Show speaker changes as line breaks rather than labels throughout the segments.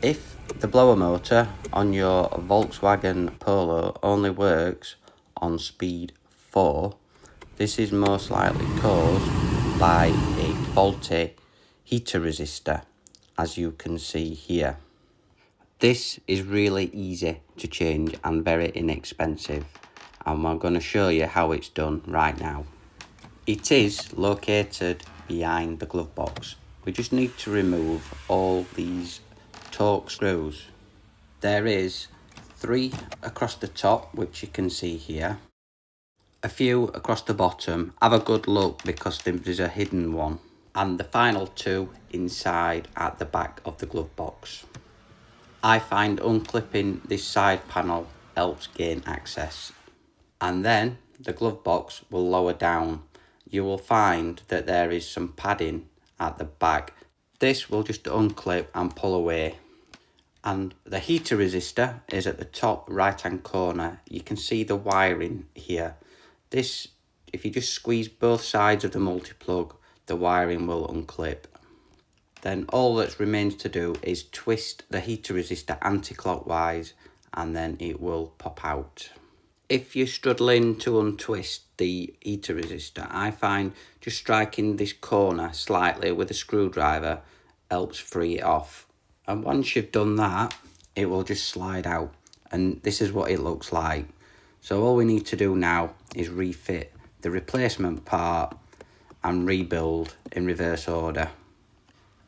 If the blower motor on your Volkswagen Polo only works on speed 4, this is most likely caused by a faulty heater resistor, as you can see here. This is really easy to change and very inexpensive, and I'm going to show you how it's done right now. It is located behind the glove box. We just need to remove all these torque screws. There is 3 across the top, which you can see here. A few across the bottom. Have a good look because there's a hidden one. And the final 2 inside at the back of the glove box. I find unclipping this side panel helps gain access. And then the glove box will lower down. You will find that there is some padding at the back. This will just unclip and pull away. And the heater resistor is at the top right hand corner. You can see the wiring here. This, if you just squeeze both sides of the multi-plug, the wiring will unclip. Then all that remains to do is twist the heater resistor anti-clockwise and then it will pop out. If you're struggling to untwist the heater resistor, I find just striking this corner slightly with a screwdriver helps free it off. And once you've done that, it will just slide out. And this is what it looks like. So all we need to do now is refit the replacement part and rebuild in reverse order.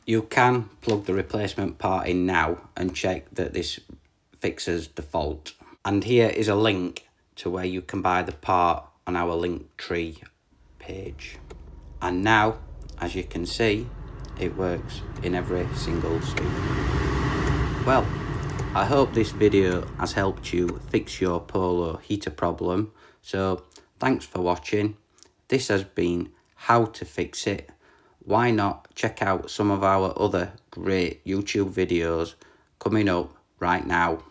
You can plug the replacement part in now and check that this fixes the fault. And here is a link to where you can buy the part on our Linktree page. And now, as you can see, it works in every single speed. Well, I hope this video has helped you fix your Polo heater problem. So thanks for watching. This has been how to fix it. Why not check out some of our other great YouTube videos coming up right now.